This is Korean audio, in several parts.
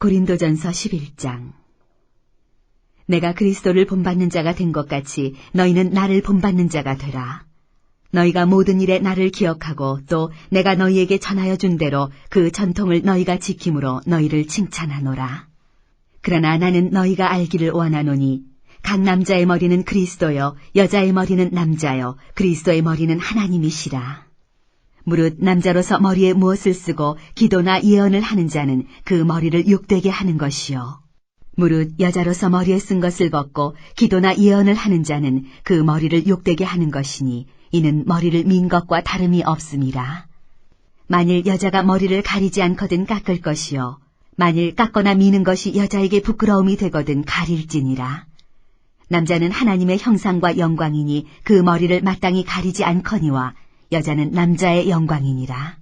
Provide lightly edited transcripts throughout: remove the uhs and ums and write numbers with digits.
고린도전서 11장. 내가 그리스도를 본받는 자가 된 것 같이 너희는 나를 본받는 자가 되라. 너희가 모든 일에 나를 기억하고 또 내가 너희에게 전하여 준 대로 그 전통을 너희가 지킴으로 너희를 칭찬하노라. 그러나 나는 너희가 알기를 원하노니 각 남자의 머리는 그리스도요 여자의 머리는 남자요 그리스도의 머리는 하나님이시라. 무릇 남자로서 머리에 무엇을 쓰고 기도나 예언을 하는 자는 그 머리를 욕되게 하는 것이요. 무릇 여자로서 머리에 쓴 것을 벗고 기도나 예언을 하는 자는 그 머리를 욕되게 하는 것이니 이는 머리를 민 것과 다름이 없음이라. 만일 여자가 머리를 가리지 않거든 깎을 것이요. 만일 깎거나 미는 것이 여자에게 부끄러움이 되거든 가릴지니라. 남자는 하나님의 형상과 영광이니 그 머리를 마땅히 가리지 않거니와 여자는 남자의 영광이니라.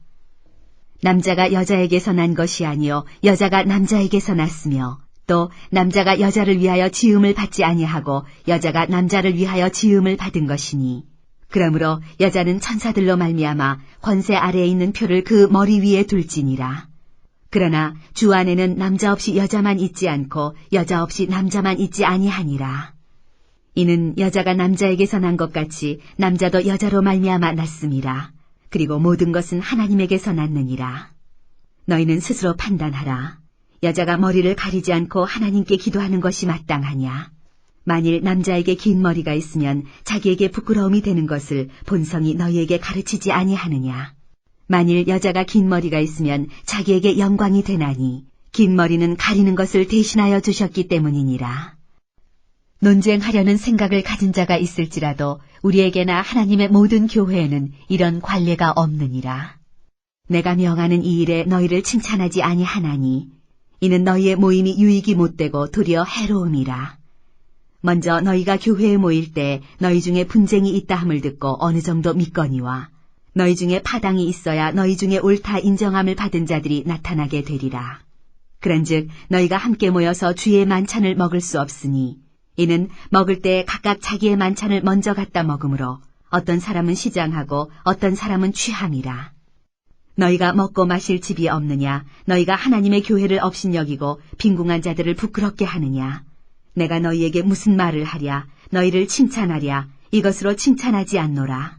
남자가 여자에게서 난 것이 아니요 여자가 남자에게서 났으며 또 남자가 여자를 위하여 지음을 받지 아니하고 여자가 남자를 위하여 지음을 받은 것이니 그러므로 여자는 천사들로 말미암아 권세 아래에 있는 표를 그 머리 위에 둘지니라. 그러나 주 안에는 남자 없이 여자만 있지 않고 여자 없이 남자만 있지 아니하니라. 이는 여자가 남자에게서 난 것 같이 남자도 여자로 말미암아 났음이라. 그리고 모든 것은 하나님에게서 났느니라. 너희는 스스로 판단하라. 여자가 머리를 가리지 않고 하나님께 기도하는 것이 마땅하냐? 만일 남자에게 긴 머리가 있으면 자기에게 부끄러움이 되는 것을 본성이 너희에게 가르치지 아니하느냐? 만일 여자가 긴 머리가 있으면 자기에게 영광이 되나니 긴 머리는 가리는 것을 대신하여 주셨기 때문이니라. 논쟁하려는 생각을 가진 자가 있을지라도 우리에게나 하나님의 모든 교회에는 이런 관례가 없느니라. 내가 명하는 이 일에 너희를 칭찬하지 아니하나니 이는 너희의 모임이 유익이 못되고 도리어 해로움이라. 먼저 너희가 교회에 모일 때 너희 중에 분쟁이 있다 함을 듣고 어느 정도 믿거니와 너희 중에 파당이 있어야 너희 중에 옳다 인정함을 받은 자들이 나타나게 되리라. 그런즉 너희가 함께 모여서 주의 만찬을 먹을 수 없으니 이는 먹을 때 각각 자기의 만찬을 먼저 갖다 먹으므로 어떤 사람은 시장하고 어떤 사람은 취함이라. 너희가 먹고 마실 집이 없느냐? 너희가 하나님의 교회를 업신여기고 빈궁한 자들을 부끄럽게 하느냐? 내가 너희에게 무슨 말을 하랴? 너희를 칭찬하랴? 이것으로 칭찬하지 않노라.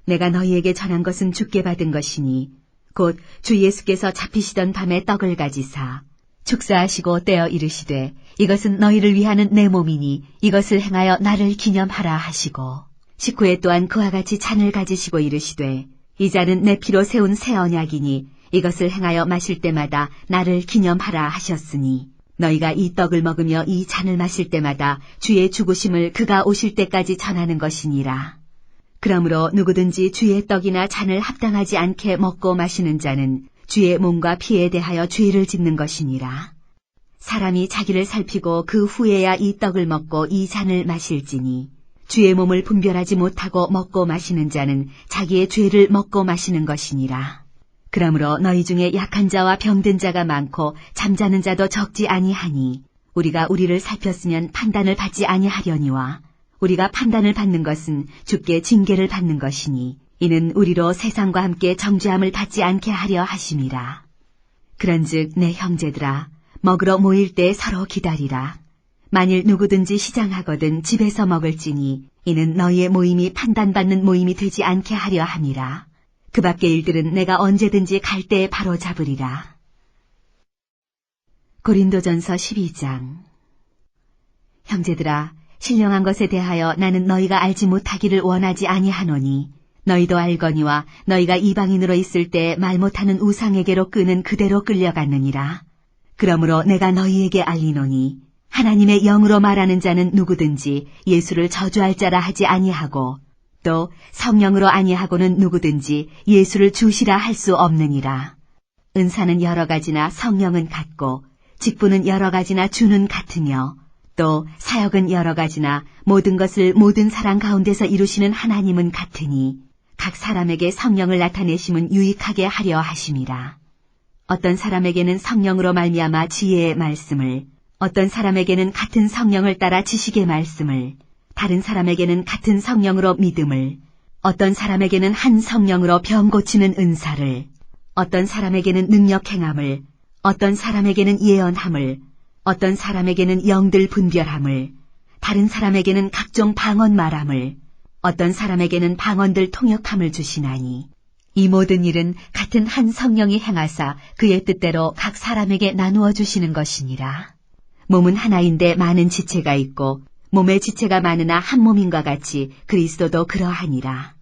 내가 너희에게 전한 것은 주께 받은 것이니 곧 주 예수께서 잡히시던 밤에 떡을 가지사 축사하시고 떼어 이르시되 이것은 너희를 위하는 내 몸이니 이것을 행하여 나를 기념하라 하시고 19회 또한 그와 같이 잔을 가지시고 이르시되 이 잔은 내 피로 세운 새 언약이니 이것을 행하여 마실 때마다 나를 기념하라 하셨으니 너희가 이 떡을 먹으며 이 잔을 마실 때마다 주의 죽으심을 그가 오실 때까지 전하는 것이니라. 그러므로 누구든지 주의 떡이나 잔을 합당하지 않게 먹고 마시는 자는 주의 몸과 피에 대하여 죄를 짓는 것이니라. 사람이 자기를 살피고 그 후에야 이 떡을 먹고 이 잔을 마실지니 주의 몸을 분별하지 못하고 먹고 마시는 자는 자기의 죄를 먹고 마시는 것이니라. 그러므로 너희 중에 약한 자와 병든 자가 많고 잠자는 자도 적지 아니하니 우리가 우리를 살폈으면 판단을 받지 아니하려니와 우리가 판단을 받는 것은 주께 징계를 받는 것이니 이는 우리로 세상과 함께 정죄함을 받지 않게 하려 하심이라. 그런즉 내 형제들아 먹으러 모일 때 서로 기다리라. 만일 누구든지 시장하거든 집에서 먹을지니 이는 너희의 모임이 판단받는 모임이 되지 않게 하려 함이라. 그 밖의 일들은 내가 언제든지 갈 때에 바로 잡으리라. 고린도전서 12장. 형제들아 신령한 것에 대하여 나는 너희가 알지 못하기를 원하지 아니하노니 너희도 알거니와 너희가 이방인으로 있을 때 말 못하는 우상에게로 끄는 그대로 끌려갔느니라. 그러므로 내가 너희에게 알리노니 하나님의 영으로 말하는 자는 누구든지 예수를 저주할 자라 하지 아니하고 또 성령으로 아니하고는 누구든지 예수를 주시라 할 수 없느니라. 은사는 여러 가지나 성령은 같고 직분은 여러 가지나 주는 같으며 또 사역은 여러 가지나 모든 것을 모든 사람 가운데서 이루시는 하나님은 같으니 각 사람에게 성령을 나타내심은 유익하게 하려 하심이라. 어떤 사람에게는 성령으로 말미암아 지혜의 말씀을 어떤 사람에게는 같은 성령을 따라 지식의 말씀을 다른 사람에게는 같은 성령으로 믿음을 어떤 사람에게는 한 성령으로 병 고치는 은사를 어떤 사람에게는 능력 행함을 어떤 사람에게는 예언함을, 어떤 사람에게는 영들 분별함을, 다른 사람에게는 각종 방언 말함을, 어떤 사람에게는 방언들 통역함을 주시나니 이 모든 일은 같은 한 성령이 행하사 그의 뜻대로 각 사람에게 나누어 주시는 것이니라. 몸은 하나인데 많은 지체가 있고 몸의 지체가 많으나 한 몸인과 같이 그리스도도 그러하니라.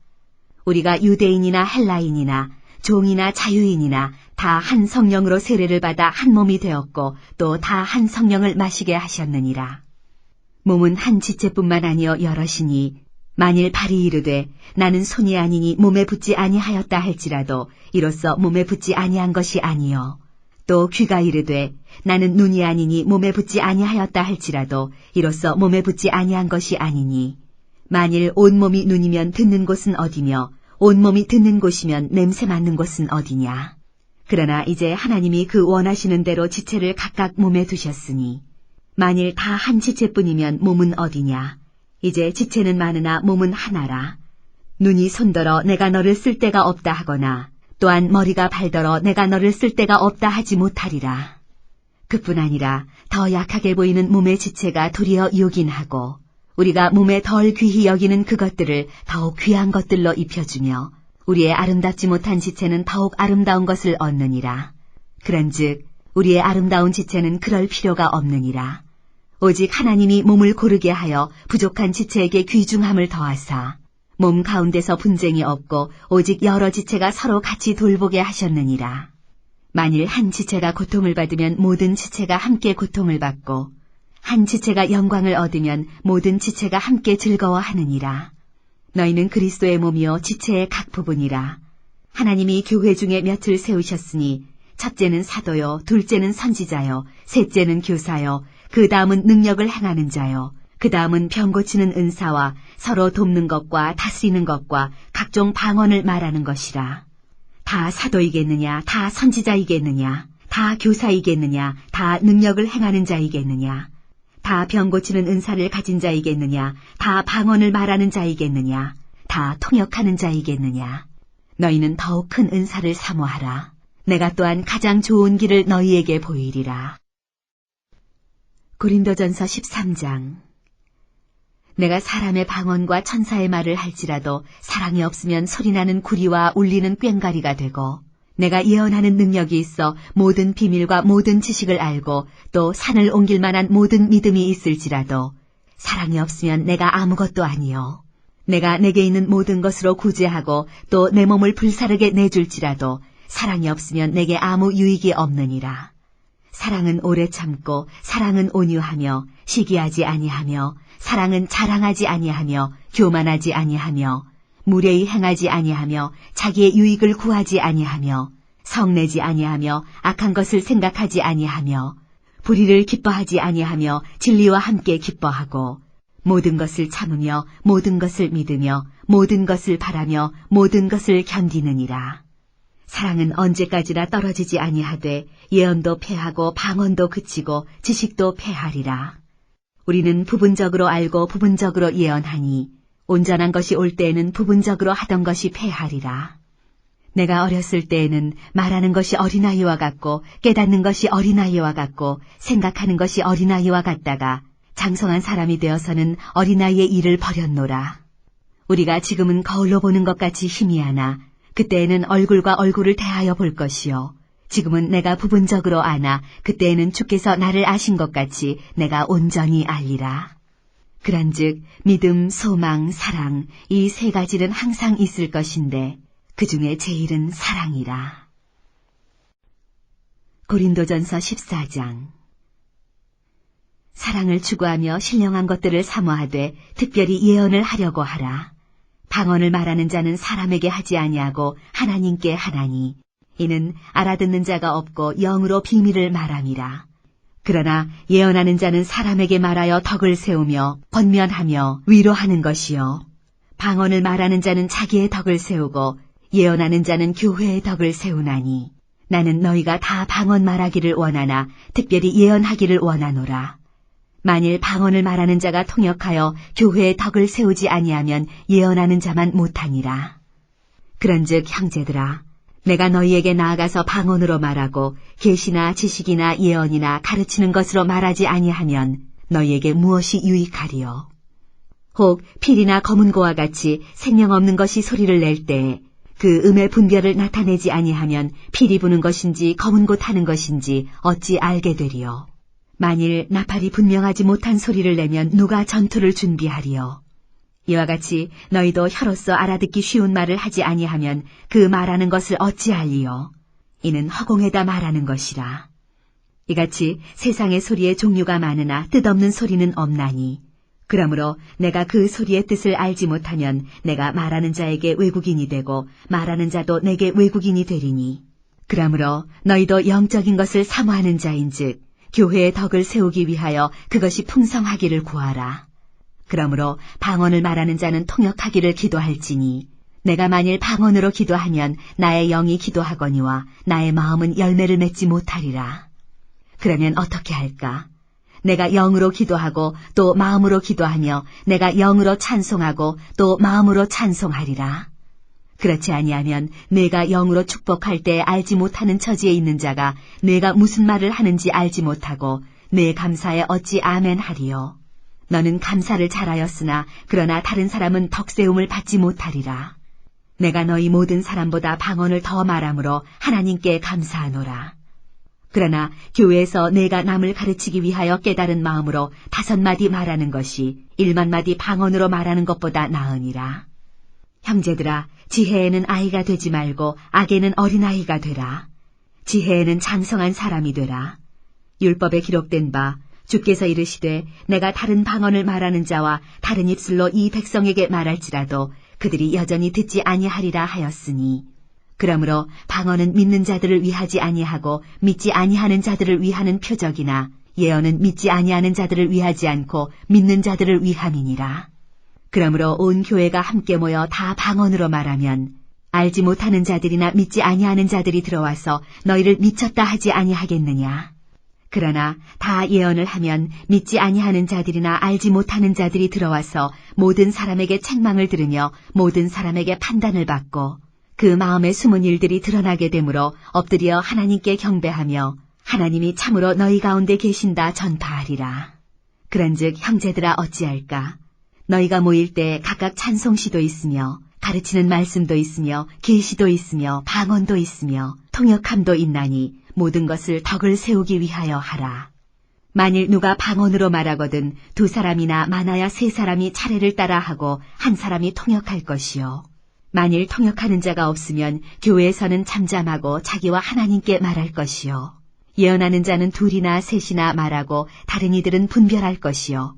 우리가 유대인이나 헬라인이나 종이나 자유인이나 다 한 성령으로 세례를 받아 한 몸이 되었고 또 다 한 성령을 마시게 하셨느니라. 몸은 한 지체뿐만 아니여 여럿이니 만일 발이 이르되 나는 손이 아니니 몸에 붙지 아니하였다 할지라도 이로써 몸에 붙지 아니한 것이 아니요 또 귀가 이르되 나는 눈이 아니니 몸에 붙지 아니하였다 할지라도 이로써 몸에 붙지 아니한 것이 아니니 만일 온몸이 눈이면 듣는 곳은 어디며 온몸이 듣는 곳이면 냄새 맡는 곳은 어디냐. 그러나 이제 하나님이 그 원하시는 대로 지체를 각각 몸에 두셨으니 만일 다 한 지체뿐이면 몸은 어디냐. 이제 지체는 많으나 몸은 하나라. 눈이 손더러 내가 너를 쓸 데가 없다 하거나 또한 머리가 발더러 내가 너를 쓸 데가 없다 하지 못하리라. 그뿐 아니라 더 약하게 보이는 몸의 지체가 도리어 요긴하고 우리가 몸에 덜 귀히 여기는 그것들을 더욱 귀한 것들로 입혀주며 우리의 아름답지 못한 지체는 더욱 아름다운 것을 얻느니라. 그런즉 우리의 아름다운 지체는 그럴 필요가 없느니라. 오직 하나님이 몸을 고르게 하여 부족한 지체에게 귀중함을 더하사 몸 가운데서 분쟁이 없고 오직 여러 지체가 서로 같이 돌보게 하셨느니라. 만일 한 지체가 고통을 받으면 모든 지체가 함께 고통을 받고 한 지체가 영광을 얻으면 모든 지체가 함께 즐거워하느니라. 너희는 그리스도의 몸이요 지체의 각 부분이라. 하나님이 교회 중에 몇을 세우셨으니 첫째는 사도요, 둘째는 선지자요, 셋째는 교사요, 그 다음은 능력을 행하는 자요, 그 다음은 병 고치는 은사와 서로 돕는 것과 다스리는 것과 각종 방언을 말하는 것이라. 다 사도이겠느냐, 다 선지자이겠느냐, 다 교사이겠느냐, 다 능력을 행하는 자이겠느냐, 다 병 고치는 은사를 가진 자이겠느냐, 다 방언을 말하는 자이겠느냐, 다 통역하는 자이겠느냐. 너희는 더욱 큰 은사를 사모하라. 내가 또한 가장 좋은 길을 너희에게 보이리라. 고린도전서 13장. 내가 사람의 방언과 천사의 말을 할지라도 사랑이 없으면 소리나는 구리와 울리는 꽹과리가 되고 내가 예언하는 능력이 있어 모든 비밀과 모든 지식을 알고 또 산을 옮길 만한 모든 믿음이 있을지라도 사랑이 없으면 내가 아무것도 아니요. 내가 내게 있는 모든 것으로 구제하고 또 내 몸을 불사르게 내줄지라도 사랑이 없으면 내게 아무 유익이 없느니라. 사랑은 오래 참고 사랑은 온유하며 시기하지 아니하며 사랑은 자랑하지 아니하며 교만하지 아니하며 무례히 행하지 아니하며 자기의 유익을 구하지 아니하며 성내지 아니하며 악한 것을 생각하지 아니하며 불의를 기뻐하지 아니하며 진리와 함께 기뻐하고 모든 것을 참으며 모든 것을 믿으며 모든 것을 바라며 모든 것을 견디느니라. 사랑은 언제까지나 떨어지지 아니하되 예언도 패하고 방언도 그치고 지식도 패하리라. 우리는 부분적으로 알고 부분적으로 예언하니 온전한 것이 올 때에는 부분적으로 하던 것이 패하리라. 내가 어렸을 때에는 말하는 것이 어린아이와 같고 깨닫는 것이 어린아이와 같고 생각하는 것이 어린아이와 같다가 장성한 사람이 되어서는 어린아이의 일을 버렸노라. 우리가 지금은 거울로 보는 것 같이 희미하나 그때에는 얼굴과 얼굴을 대하여 볼 것이요. 지금은 내가 부분적으로 아나 그때에는 주께서 나를 아신 것 같이 내가 온전히 알리라. 그런즉 믿음, 소망, 사랑 이 세 가지는 항상 있을 것인데 그 중에 제일은 사랑이라. 고린도전서 14장. 사랑을 추구하며 신령한 것들을 사모하되 특별히 예언을 하려고 하라. 방언을 말하는 자는 사람에게 하지 아니하고 하나님께 하나니 이는 알아듣는 자가 없고 영으로 비밀을 말함이라. 그러나 예언하는 자는 사람에게 말하여 덕을 세우며 권면하며 위로하는 것이요. 방언을 말하는 자는 자기의 덕을 세우고 예언하는 자는 교회의 덕을 세우나니 나는 너희가 다 방언 말하기를 원하나 특별히 예언하기를 원하노라. 만일 방언을 말하는 자가 통역하여 교회의 덕을 세우지 아니하면 예언하는 자만 못하니라. 그런즉 형제들아 내가 너희에게 나아가서 방언으로 말하고 계시나 지식이나 예언이나 가르치는 것으로 말하지 아니하면 너희에게 무엇이 유익하리요? 혹 필이나 검은고와 같이 생명 없는 것이 소리를 낼 때에 그 음의 분별을 나타내지 아니하면 필이 부는 것인지 검은고 타는 것인지 어찌 알게 되리요? 만일 나팔이 분명하지 못한 소리를 내면 누가 전투를 준비하리요? 이와 같이 너희도 혀로서 알아듣기 쉬운 말을 하지 아니하면 그 말하는 것을 어찌 알리요? 이는 허공에다 말하는 것이라. 이같이 세상의 소리의 종류가 많으나 뜻없는 소리는 없나니 그러므로 내가 그 소리의 뜻을 알지 못하면 내가 말하는 자에게 외국인이 되고 말하는 자도 내게 외국인이 되리니 그러므로 너희도 영적인 것을 사모하는 자인즉 교회의 덕을 세우기 위하여 그것이 풍성하기를 구하라. 그러므로 방언을 말하는 자는 통역하기를 기도할지니 내가 만일 방언으로 기도하면 나의 영이 기도하거니와 나의 마음은 열매를 맺지 못하리라. 그러면 어떻게 할까? 내가 영으로 기도하고 또 마음으로 기도하며 내가 영으로 찬송하고 또 마음으로 찬송하리라. 그렇지 아니하면 내가 영으로 축복할 때 알지 못하는 처지에 있는 자가 내가 무슨 말을 하는지 알지 못하고 내 감사에 어찌 아멘 하리요. 너는 감사를 잘하였으나 그러나 다른 사람은 덕세움을 받지 못하리라. 내가 너희 모든 사람보다 방언을 더 말함으로 하나님께 감사하노라. 그러나 교회에서 내가 남을 가르치기 위하여 깨달은 마음으로 5마디 말하는 것이 1만마디 방언으로 말하는 것보다 나으니라. 형제들아, 지혜에는 아이가 되지 말고 악에는 어린아이가 되라. 지혜에는 장성한 사람이 되라. 율법에 기록된 바 주께서 이르시되 내가 다른 방언을 말하는 자와 다른 입술로 이 백성에게 말할지라도 그들이 여전히 듣지 아니하리라 하였으니 그러므로 방언은 믿는 자들을 위하지 아니하고 믿지 아니하는 자들을 위하는 표적이나 예언은 믿지 아니하는 자들을 위하지 않고 믿는 자들을 위함이니라. 그러므로 온 교회가 함께 모여 다 방언으로 말하면 알지 못하는 자들이나 믿지 아니하는 자들이 들어와서 너희를 미쳤다 하지 아니하겠느냐. 그러나 다 예언을 하면 믿지 아니하는 자들이나 알지 못하는 자들이 들어와서 모든 사람에게 책망을 들으며 모든 사람에게 판단을 받고 그 마음의 숨은 일들이 드러나게 되므로 엎드려 하나님께 경배하며 하나님이 참으로 너희 가운데 계신다 전파하리라. 그런즉 형제들아 어찌할까? 너희가 모일 때 각각 찬송시도 있으며 가르치는 말씀도 있으며 계시도 있으며 방언도 있으며 통역함도 있나니 모든 것을 덕을 세우기 위하여 하라. 만일 누가 방언으로 말하거든 2사람이나 많아야 3사람이 차례를 따라 하고 1사람이 통역할 것이요. 만일 통역하는 자가 없으면 교회에서는 잠잠하고 자기와 하나님께 말할 것이요. 예언하는 자는 2이나 3이나 말하고 다른 이들은 분별할 것이요.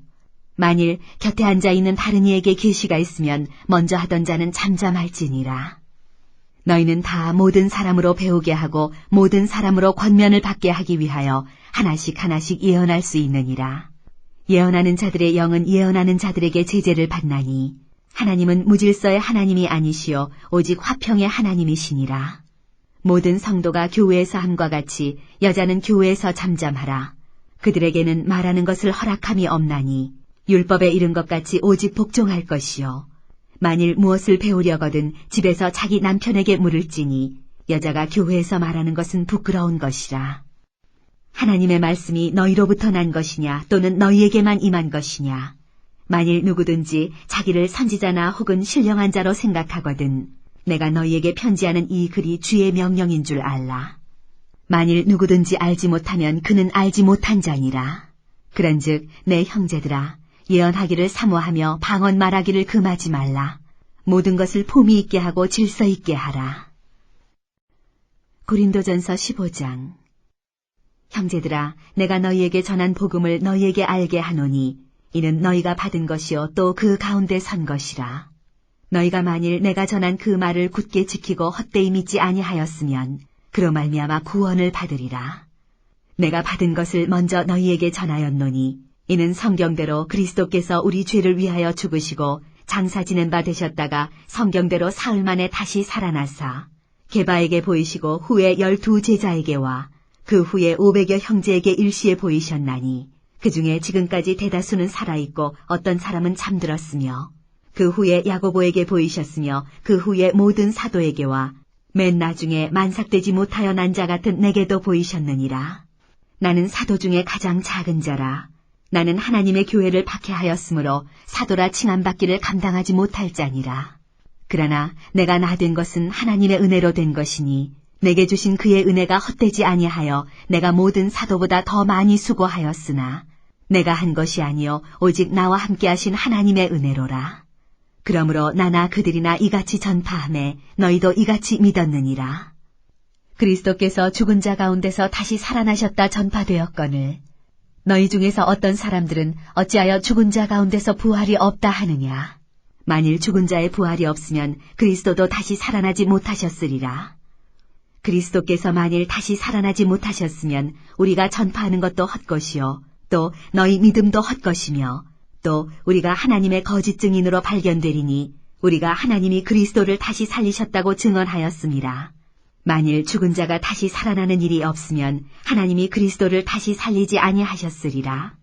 만일 곁에 앉아있는 다른 이에게 계시가 있으면 먼저 하던 자는 잠잠할지니라. 너희는 다 모든 사람으로 배우게 하고 모든 사람으로 권면을 받게 하기 위하여 하나씩 하나씩 예언할 수 있느니라. 예언하는 자들의 영은 예언하는 자들에게 제재를 받나니 하나님은 무질서의 하나님이 아니시오 오직 화평의 하나님이시니라. 모든 성도가 교회에서 함과 같이 여자는 교회에서 잠잠하라. 그들에게는 말하는 것을 허락함이 없나니 율법에 이른 것 같이 오직 복종할 것이요. 만일 무엇을 배우려거든 집에서 자기 남편에게 물을지니 여자가 교회에서 말하는 것은 부끄러운 것이라. 하나님의 말씀이 너희로부터 난 것이냐 또는 너희에게만 임한 것이냐. 만일 누구든지 자기를 선지자나 혹은 신령한 자로 생각하거든 내가 너희에게 편지하는 이 글이 주의 명령인 줄 알라. 만일 누구든지 알지 못하면 그는 알지 못한 자니라. 그런즉 내 형제들아 예언하기를 사모하며 방언 말하기를 금하지 말라. 모든 것을 품위 있게 하고 질서 있게 하라. 고린도전서 15장. 형제들아 내가 너희에게 전한 복음을 너희에게 알게 하노니 이는 너희가 받은 것이요 또 그 가운데 선 것이라. 너희가 만일 내가 전한 그 말을 굳게 지키고 헛되이 믿지 아니하였으면 그로 말미암아 구원을 받으리라. 내가 받은 것을 먼저 너희에게 전하였노니 이는 성경대로 그리스도께서 우리 죄를 위하여 죽으시고 장사 지낸 바 되셨다가 성경대로 사흘 만에 다시 살아나사 게바에게 보이시고 후에 12 제자에게와 그 후에 500여 형제에게 일시에 보이셨나니 그 중에 지금까지 대다수는 살아있고 어떤 사람은 잠들었으며 그 후에 야고보에게 보이셨으며 그 후에 모든 사도에게와 맨 나중에 만삭되지 못하여 난 자 같은 내게도 보이셨느니라. 나는 사도 중에 가장 작은 자라. 나는 하나님의 교회를 박해하였으므로 사도라 칭함받기를 감당하지 못할 자니라. 그러나 내가 나 된 것은 하나님의 은혜로 된 것이니 내게 주신 그의 은혜가 헛되지 아니하여 내가 모든 사도보다 더 많이 수고하였으나 내가 한 것이 아니요 오직 나와 함께 하신 하나님의 은혜로라. 그러므로 나나 그들이나 이같이 전파하매 너희도 이같이 믿었느니라. 그리스도께서 죽은 자 가운데서 다시 살아나셨다 전파되었거늘 너희 중에서 어떤 사람들은 어찌하여 죽은 자 가운데서 부활이 없다 하느냐. 만일 죽은 자의 부활이 없으면 그리스도도 다시 살아나지 못하셨으리라. 그리스도께서 만일 다시 살아나지 못하셨으면 우리가 전파하는 것도 헛것이요 또 너희 믿음도 헛것이며 또 우리가 하나님의 거짓 증인으로 발견되리니 우리가 하나님이 그리스도를 다시 살리셨다고 증언하였습니다. 만일 죽은 자가 다시 살아나는 일이 없으면 하나님이 그리스도를 다시 살리지 아니하셨으리라.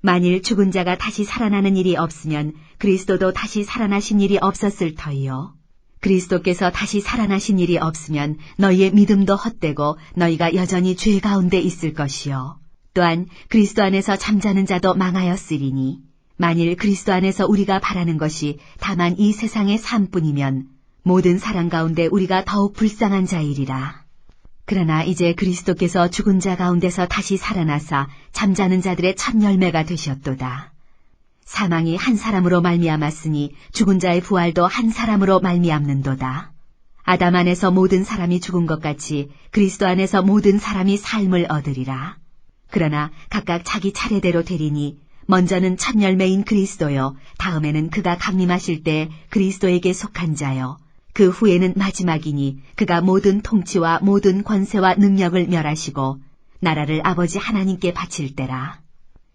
만일 죽은 자가 다시 살아나는 일이 없으면 그리스도도 다시 살아나신 일이 없었을 터이요. 그리스도께서 다시 살아나신 일이 없으면 너희의 믿음도 헛되고 너희가 여전히 죄 가운데 있을 것이요. 또한 그리스도 안에서 잠자는 자도 망하였으리니 만일 그리스도 안에서 우리가 바라는 것이 다만 이 세상의 삶뿐이면 모든 사람 가운데 우리가 더욱 불쌍한 자이리라. 그러나 이제 그리스도께서 죽은 자 가운데서 다시 살아나사 잠자는 자들의 첫 열매가 되셨도다. 사망이 한 사람으로 말미암았으니 죽은 자의 부활도 한 사람으로 말미암는도다. 아담 안에서 모든 사람이 죽은 것 같이 그리스도 안에서 모든 사람이 삶을 얻으리라. 그러나 각각 자기 차례대로 되리니 먼저는 첫 열매인 그리스도요 다음에는 그가 강림하실 때 그리스도에게 속한 자요 그 후에는 마지막이니 그가 모든 통치와 모든 권세와 능력을 멸하시고 나라를 아버지 하나님께 바칠 때라.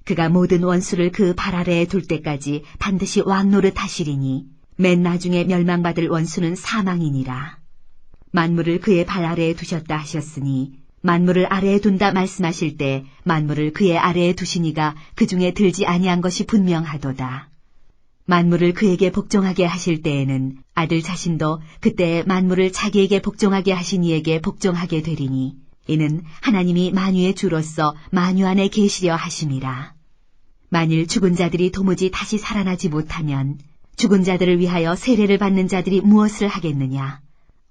그가 모든 원수를 그 발 아래에 둘 때까지 반드시 왕노릇 하시리니 맨 나중에 멸망받을 원수는 사망이니라. 만물을 그의 발 아래에 두셨다 하셨으니 만물을 아래에 둔다 말씀하실 때 만물을 그의 아래에 두시니가 그 중에 들지 아니한 것이 분명하도다. 만물을 그에게 복종하게 하실 때에는 아들 자신도 그때에 만물을 자기에게 복종하게 하신 이에게 복종하게 되리니 이는 하나님이 만유의 주로서 만유 안에 계시려 하심이라. 만일 죽은 자들이 도무지 다시 살아나지 못하면 죽은 자들을 위하여 세례를 받는 자들이 무엇을 하겠느냐?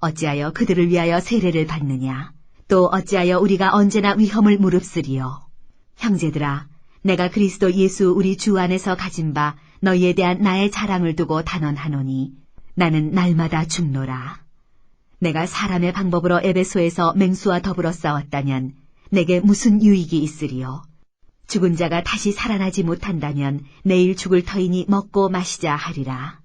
어찌하여 그들을 위하여 세례를 받느냐? 또 어찌하여 우리가 언제나 위험을 무릅쓰리요? 형제들아, 내가 그리스도 예수 우리 주 안에서 가진 바 너희에 대한 나의 자랑을 두고 단언하노니 나는 날마다 죽노라. 내가 사람의 방법으로 에베소에서 맹수와 더불어 싸웠다면 내게 무슨 유익이 있으리요? 죽은 자가 다시 살아나지 못한다면 내일 죽을 터이니 먹고 마시자 하리라.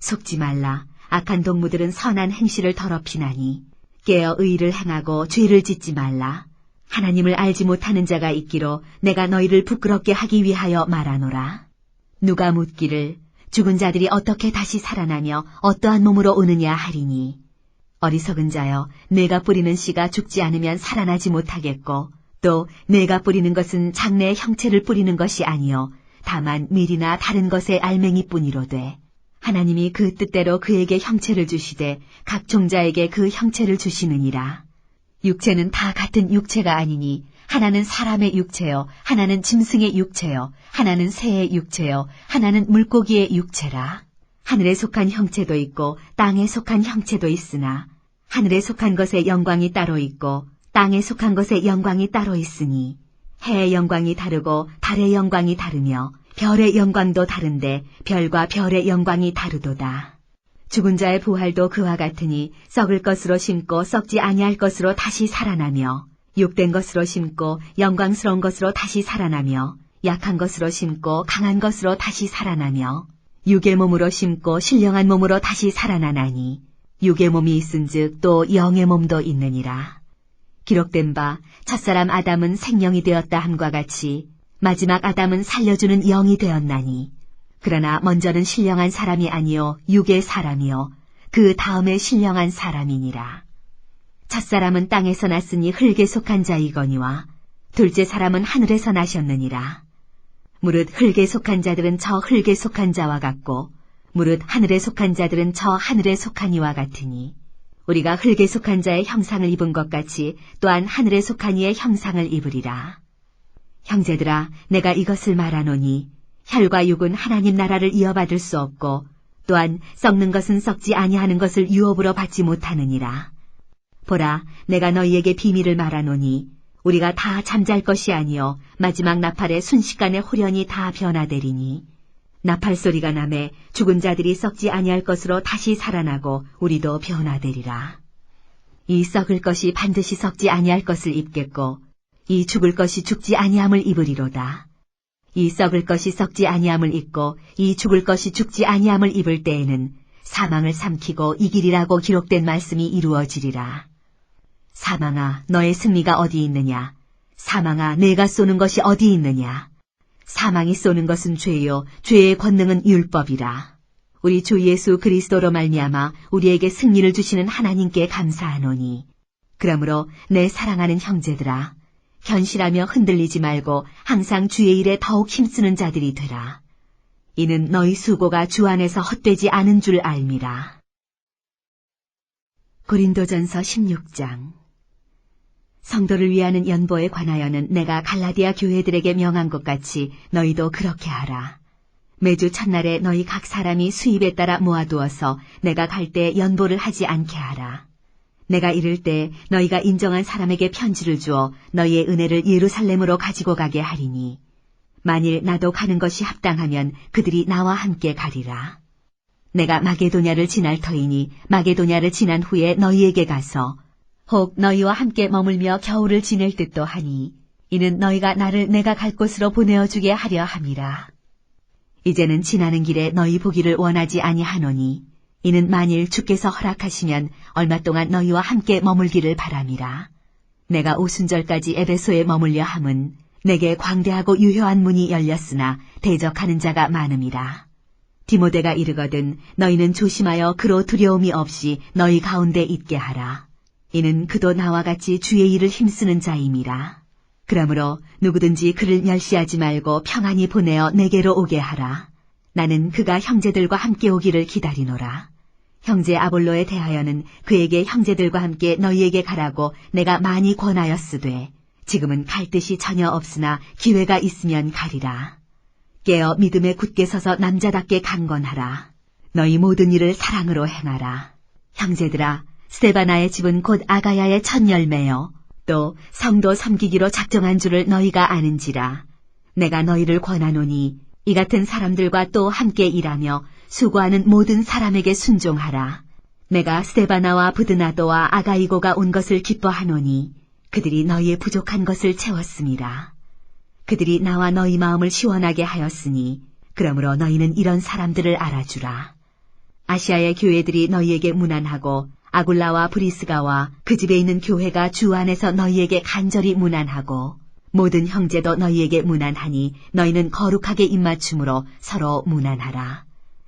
속지 말라. 악한 동무들은 선한 행실을 더럽히나니 깨어 의를 행하고 죄를 짓지 말라. 하나님을 알지 못하는 자가 있기로 내가 너희를 부끄럽게 하기 위하여 말하노라. 누가 묻기를 죽은 자들이 어떻게 다시 살아나며 어떠한 몸으로 오느냐 하리니 어리석은 자여 내가 뿌리는 씨가 죽지 않으면 살아나지 못하겠고 또 내가 뿌리는 것은 장래의 형체를 뿌리는 것이 아니요 다만 밀이나 다른 것의 알맹이뿐이로되 하나님이 그 뜻대로 그에게 형체를 주시되 각 종자에게 그 형체를 주시느니라. 육체는 다 같은 육체가 아니니 하나는 사람의 육체요 하나는 짐승의 육체요 하나는 새의 육체요 하나는 물고기의 육체라. 하늘에 속한 형체도 있고 땅에 속한 형체도 있으나 하늘에 속한 것의 영광이 따로 있고 땅에 속한 것의 영광이 따로 있으니 해의 영광이 다르고 달의 영광이 다르며 별의 영광도 다른데 별과 별의 영광이 다르도다. 죽은 자의 부활도 그와 같으니 썩을 것으로 심고 썩지 아니할 것으로 다시 살아나며 욕된 것으로 심고 영광스러운 것으로 다시 살아나며 약한 것으로 심고 강한 것으로 다시 살아나며 육의 몸으로 심고 신령한 몸으로 다시 살아나나니 육의 몸이 있은즉 또 영의 몸도 있느니라. 기록된 바 첫사람 아담은 생명이 되었다 함과 같이 마지막 아담은 살려주는 영이 되었나니 그러나 먼저는 신령한 사람이 아니요 육의 사람이요 그 다음에 신령한 사람이니라. 첫사람은 땅에서 났으니 흙에 속한 자이거니와 둘째 사람은 하늘에서 나셨느니라. 무릇 흙에 속한 자들은 저 흙에 속한 자와 같고 무릇 하늘에 속한 자들은 저 하늘에 속한 이와 같으니 우리가 흙에 속한 자의 형상을 입은 것 같이 또한 하늘에 속한 이의 형상을 입으리라. 형제들아, 내가 이것을 말하노니 혈과 육은 하나님 나라를 이어받을 수 없고 또한 썩는 것은 썩지 아니하는 것을 유업으로 받지 못하느니라. 보라, 내가 너희에게 비밀을 말하노니 우리가 다 잠잘 것이 아니요 마지막 나팔에 순식간에 홀연히 다 변화되리니 나팔 소리가 나매 죽은 자들이 썩지 아니할 것으로 다시 살아나고 우리도 변화되리라. 이 썩을 것이 반드시 썩지 아니할 것을 입겠고 이 죽을 것이 죽지 아니함을 입으리로다. 이 썩을 것이 썩지 아니함을 입고 이 죽을 것이 죽지 아니함을 입을 때에는 사망을 삼키고 이기리라고 기록된 말씀이 이루어지리라. 사망아, 너의 승리가 어디 있느냐? 사망아, 내가 쏘는 것이 어디 있느냐? 사망이 쏘는 것은 죄요, 죄의 권능은 율법이라. 우리 주 예수 그리스도로 말미암아 우리에게 승리를 주시는 하나님께 감사하노니. 그러므로 내 사랑하는 형제들아, 견실하며 흔들리지 말고 항상 주의 일에 더욱 힘쓰는 자들이 되라. 이는 너희 수고가 주 안에서 헛되지 않은 줄 알미라. 고린도전서 16장. 성도를 위하는 연보에 관하여는 내가 갈라디아 교회들에게 명한 것 같이 너희도 그렇게 하라. 매주 첫날에 너희 각 사람이 수입에 따라 모아두어서 내가 갈 때 연보를 하지 않게 하라. 내가 이를 때 너희가 인정한 사람에게 편지를 주어 너희의 은혜를 예루살렘으로 가지고 가게 하리니 만일 나도 가는 것이 합당하면 그들이 나와 함께 가리라. 내가 마게도냐를 지날 터이니 마게도냐를 지난 후에 너희에게 가서 혹 너희와 함께 머물며 겨울을 지낼 듯도 하니 이는 너희가 나를 내가 갈 곳으로 보내어주게 하려 함이라. 이제는 지나는 길에 너희 보기를 원하지 아니하노니 이는 만일 주께서 허락하시면 얼마 동안 너희와 함께 머물기를 바람이라. 내가 오순절까지 에베소에 머물려 함은 내게 광대하고 유효한 문이 열렸으나 대적하는 자가 많음이라. 디모데가 이르거든 너희는 조심하여 그로 두려움이 없이 너희 가운데 있게 하라. 이는 그도 나와 같이 주의 일을 힘쓰는 자임이라. 그러므로 누구든지 그를 멸시하지 말고 평안히 보내어 내게로 오게 하라. 나는 그가 형제들과 함께 오기를 기다리노라. 형제 아볼로에 대하여는 그에게 형제들과 함께 너희에게 가라고 내가 많이 권하였으되 지금은 갈 뜻이 전혀 없으나 기회가 있으면 가리라. 깨어 믿음에 굳게 서서 남자답게 강건하라. 너희 모든 일을 사랑으로 행하라. 형제들아, 스데바나의 집은 곧 아가야의 첫 열매요. 또 성도 섬기기로 작정한 줄을 너희가 아는지라. 내가 너희를 권하노니 이 같은 사람들과 또 함께 일하며 수고하는 모든 사람에게 순종하라. 내가 스데바나와 부드나도와 아가이고가 온 것을 기뻐하노니 그들이 너희의 부족한 것을 채웠음이라. 그들이 나와 너희 마음을 시원하게 하였으니 그러므로 너희는 이런 사람들을 알아주라. 아시아의 교회들이 너희에게 문안하고 아굴라와 브리스가와 그 집에 있는 교회가 주 안에서 너희에게 간절히 문안하고 모든 형제도 너희에게 문안하니 너희는 거룩하게 입맞춤으로 서로 문안하라.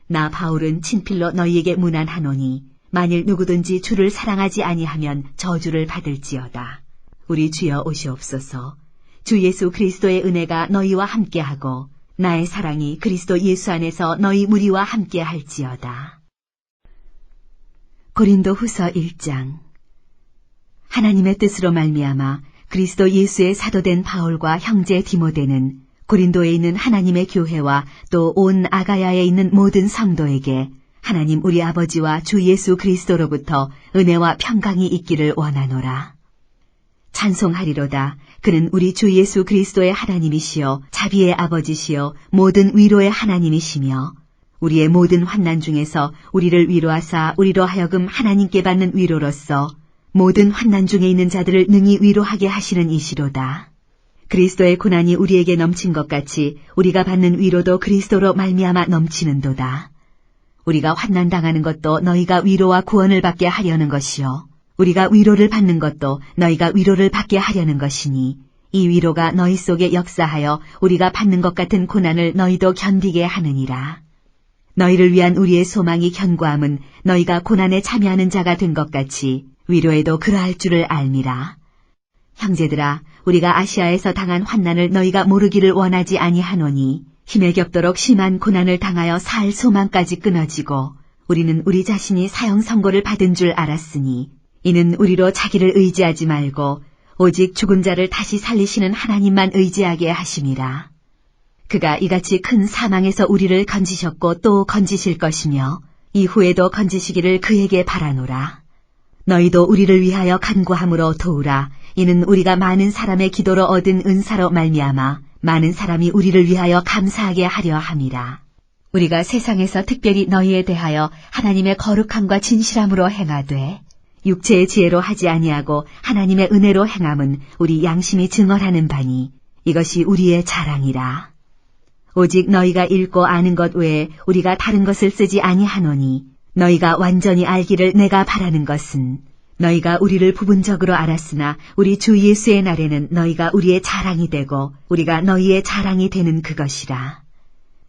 나 바울은 친필로 너희에게 문안하노니 만일 누구든지 주를 사랑하지 아니하면 저주를 받을지어다. 우리 주여 오시옵소서. 주 예수 그리스도의 은혜가 너희와 함께하고 나의 사랑이 그리스도 예수 안에서 너희 무리와 함께할지어다. 고린도 후서 1장. 하나님의 뜻으로 말미암아 그리스도 예수의 사도된 바울과 형제 디모데는 고린도에 있는 하나님의 교회와 또 온 아가야에 있는 모든 성도에게 하나님 우리 아버지와 주 예수 그리스도로부터 은혜와 평강이 있기를 원하노라. 찬송하리로다. 그는 우리 주 예수 그리스도의 하나님이시요 자비의 아버지시요 모든 위로의 하나님이시며 우리의 모든 환난 중에서 우리를 위로하사 우리로 하여금 하나님께 받는 위로로서 모든 환난 중에 있는 자들을 능히 위로하게 하시는 이시로다. 그리스도의 고난이 우리에게 넘친 것 같이 우리가 받는 위로도 그리스도로 말미암아 넘치는도다. 우리가 환난 당하는 것도 너희가 위로와 구원을 받게 하려는 것이요 우리가 위로를 받는 것도 너희가 위로를 받게 하려는 것이니 이 위로가 너희 속에 역사하여 우리가 받는 것 같은 고난을 너희도 견디게 하느니라. 너희를 위한 우리의 소망이 견고함은 너희가 고난에 참여하는 자가 된 것 같이 위로에도 그러할 줄을 알미라. 형제들아, 우리가 아시아에서 당한 환난을 너희가 모르기를 원하지 아니하노니 힘에 겹도록 심한 고난을 당하여 살 소망까지 끊어지고 우리는 우리 자신이 사형 선고를 받은 줄 알았으니 이는 우리로 자기를 의지하지 말고 오직 죽은 자를 다시 살리시는 하나님만 의지하게 하심이라. 그가 이같이 큰 사망에서 우리를 건지셨고 또 건지실 것이며 이후에도 건지시기를 그에게 바라노라. 너희도 우리를 위하여 간구함으로 도우라. 이는 우리가 많은 사람의 기도로 얻은 은사로 말미암아 많은 사람이 우리를 위하여 감사하게 하려 함이라. 우리가 세상에서 특별히 너희에 대하여 하나님의 거룩함과 진실함으로 행하되 육체의 지혜로 하지 아니하고 하나님의 은혜로 행함은 우리 양심이 증언하는 바니 이것이 우리의 자랑이라. 오직 너희가 읽고 아는 것 외에 우리가 다른 것을 쓰지 아니하노니 너희가 완전히 알기를 내가 바라는 것은 너희가 우리를 부분적으로 알았으나 우리 주 예수의 날에는 너희가 우리의 자랑이 되고 우리가 너희의 자랑이 되는 그것이라.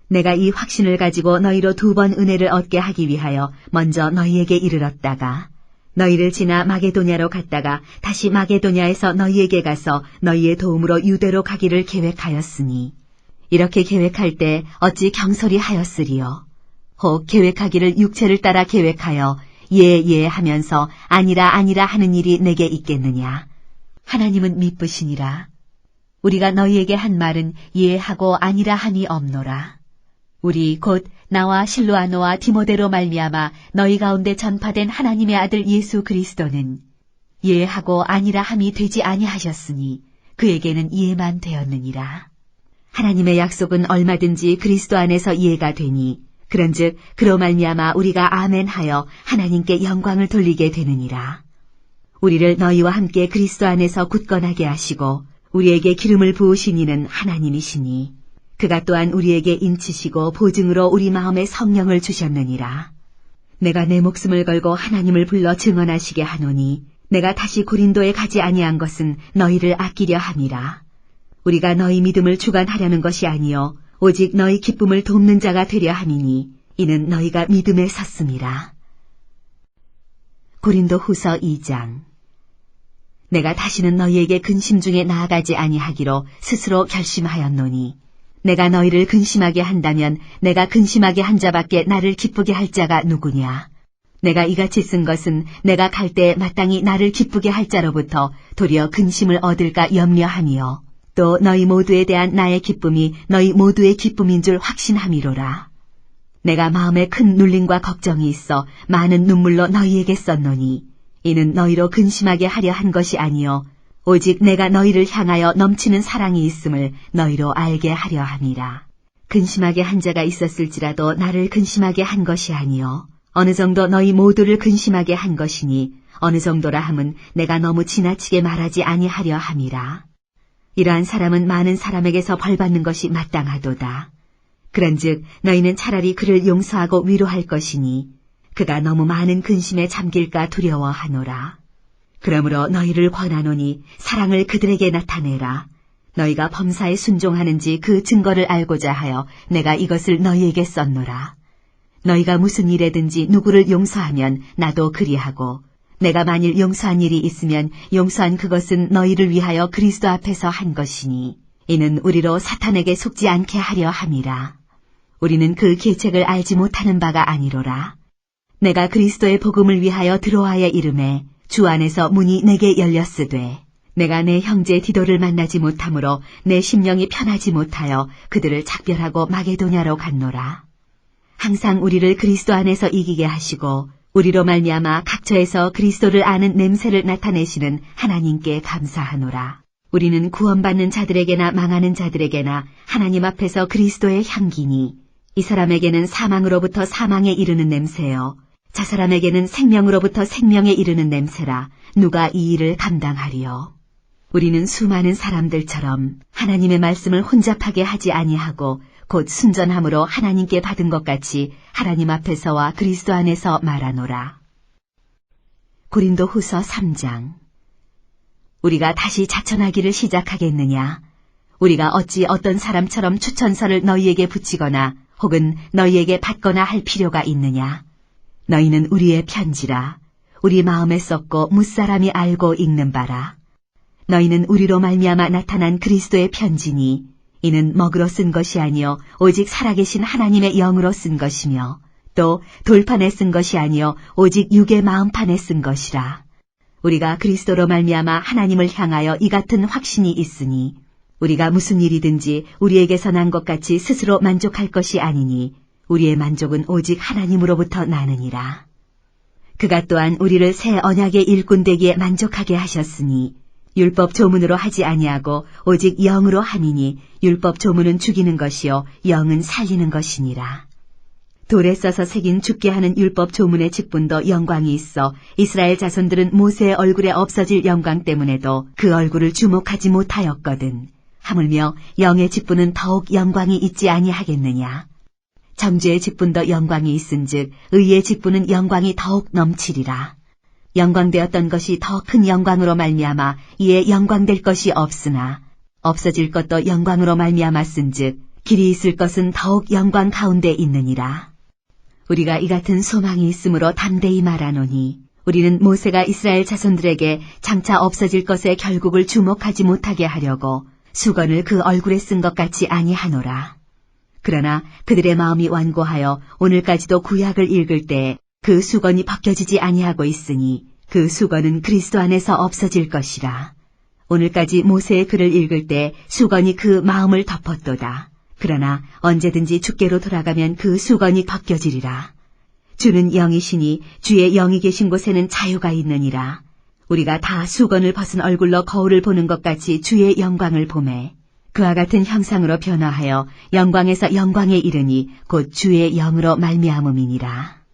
내가 이 확신을 가지고 너희로 2번 은혜를 얻게 하기 위하여 먼저 너희에게 이르렀다가 너희를 지나 마게도냐로 갔다가 다시 마게도냐에서 너희에게 가서 너희의 도움으로 유대로 가기를 계획하였으니 이렇게 계획할 때 어찌 경솔히 하였으리요. 혹 계획하기를 육체를 따라 계획하여 예 하면서 아니라 하는 일이 내게 있겠느냐. 하나님은 미쁘시니라. 우리가 너희에게 한 말은 예하고 아니라 함이 없노라. 우리 곧 나와 실로아노와 디모데로 말미암아 너희 가운데 전파된 하나님의 아들 예수 그리스도는 예하고 아니라 함이 되지 아니하셨으니 그에게는 예만 되었느니라. 하나님의 약속은 얼마든지 그리스도 안에서 예가 되니 그런즉 그로 말미암아 우리가 아멘하여 하나님께 영광을 돌리게 되느니라. 우리를 너희와 함께 그리스도 안에서 굳건하게 하시고 우리에게 기름을 부으신 이는 하나님이시니 그가 또한 우리에게 인치시고 보증으로 우리 마음에 성령을 주셨느니라. 내가 내 목숨을 걸고 하나님을 불러 증언하시게 하노니 내가 다시 고린도에 가지 아니한 것은 너희를 아끼려 함이라. 우리가 너희 믿음을 주관하려는 것이 아니요 오직 너희 기쁨을 돕는 자가 되려 함이니 이는 너희가 믿음에 섰음이라. 고린도 후서 2장. 내가 다시는 너희에게 근심 중에 나아가지 아니하기로 스스로 결심하였노니 내가 너희를 근심하게 한다면 내가 근심하게 한 자밖에 나를 기쁘게 할 자가 누구냐. 내가 이같이 쓴 것은 내가 갈 때 마땅히 나를 기쁘게 할 자로부터 도리어 근심을 얻을까 염려함이요. 또 너희 모두에 대한 나의 기쁨이 너희 모두의 기쁨인 줄 확신함이로라. 내가 마음에 큰 눌림과 걱정이 있어 많은 눈물로 너희에게 썼노니 이는 너희로 근심하게 하려 한 것이 아니요 오직 내가 너희를 향하여 넘치는 사랑이 있음을 너희로 알게 하려 함이라. 근심하게 한 자가 있었을지라도 나를 근심하게 한 것이 아니요 어느 정도 너희 모두를 근심하게 한 것이니 어느 정도라 함은 내가 너무 지나치게 말하지 아니하려 함이라. 이러한 사람은 많은 사람에게서 벌받는 것이 마땅하도다. 그런즉 너희는 차라리 그를 용서하고 위로할 것이니 그가 너무 많은 근심에 잠길까 두려워하노라. 그러므로 너희를 권하노니 사랑을 그들에게 나타내라. 너희가 범사에 순종하는지 그 증거를 알고자 하여 내가 이것을 너희에게 썼노라. 너희가 무슨 일에든지 누구를 용서하면 나도 그리하고 내가 만일 용서한 일이 있으면 용서한 그것은 너희를 위하여 그리스도 앞에서 한 것이니 이는 우리로 사탄에게 속지 않게 하려 함이라. 우리는 그 계책을 알지 못하는 바가 아니로라. 내가 그리스도의 복음을 위하여 드로아의 이름에 주 안에서 문이 내게 열렸으되 내가 내 형제 디도를 만나지 못하므로 내 심령이 편하지 못하여 그들을 작별하고 마게도냐로 갔노라. 항상 우리를 그리스도 안에서 이기게 하시고 우리로 말미암아 각처에서 그리스도를 아는 냄새를 나타내시는 하나님께 감사하노라. 우리는 구원받는 자들에게나 망하는 자들에게나 하나님 앞에서 그리스도의 향기니 이 사람에게는 사망으로부터 사망에 이르는 냄새요 저 사람에게는 생명으로부터 생명에 이르는 냄새라. 누가 이 일을 감당하리요. 우리는 수많은 사람들처럼 하나님의 말씀을 혼잡하게 하지 아니하고 곧 순전함으로 하나님께 받은 것 같이 하나님 앞에서와 그리스도 안에서 말하노라. 고린도 후서 3장. 우리가 다시 자천하기를 시작하겠느냐? 우리가 어찌 어떤 사람처럼 추천서를 너희에게 붙이거나 혹은 너희에게 받거나 할 필요가 있느냐? 너희는 우리의 편지라. 우리 마음에 썼고 무사람이 알고 읽는 바라. 너희는 우리로 말미암아 나타난 그리스도의 편지니 이는 먹으로 쓴 것이 아니요 오직 살아계신 하나님의 영으로 쓴 것이며 또 돌판에 쓴 것이 아니요 오직 육의 마음판에 쓴 것이라. 우리가 그리스도로 말미암아 하나님을 향하여 이 같은 확신이 있으니 우리가 무슨 일이든지 우리에게서 난 것 같이 스스로 만족할 것이 아니니 우리의 만족은 오직 하나님으로부터 나느니라. 그가 또한 우리를 새 언약의 일꾼 되기에 만족하게 하셨으니 율법 조문으로 하지 아니하고 오직 영으로 함이니 율법 조문은 죽이는 것이요 영은 살리는 것이니라. 돌에 써서 새긴 죽게 하는 율법 조문의 직분도 영광이 있어 이스라엘 자손들은 모세의 얼굴에 없어질 영광 때문에도 그 얼굴을 주목하지 못하였거든. 하물며 영의 직분은 더욱 영광이 있지 아니하겠느냐. 정죄의 직분도 영광이 있은즉 의의 직분은 영광이 더욱 넘치리라. 영광되었던 것이 더 큰 영광으로 말미암아 이에 영광될 것이 없으나 없어질 것도 영광으로 말미암았은즉 길이 있을 것은 더욱 영광 가운데 있느니라. 우리가 이 같은 소망이 있으므로 담대히 말하노니 우리는 모세가 이스라엘 자손들에게 장차 없어질 것의 결국을 주목하지 못하게 하려고 수건을 그 얼굴에 쓴 것 같이 아니하노라. 그러나 그들의 마음이 완고하여 오늘까지도 구약을 읽을 때 그 수건이 벗겨지지 아니하고 있으니 그 수건은 그리스도 안에서 없어질 것이라. 오늘까지 모세의 글을 읽을 때 수건이 그 마음을 덮었도다. 그러나 언제든지 주께로 돌아가면 그 수건이 벗겨지리라. 주는 영이시니 주의 영이 계신 곳에는 자유가 있느니라. 우리가 다 수건을 벗은 얼굴로 거울을 보는 것 같이 주의 영광을 보매 그와 같은 형상으로 변화하여 영광에서 영광에 이르니 곧 주의 영으로 말미암음이니라.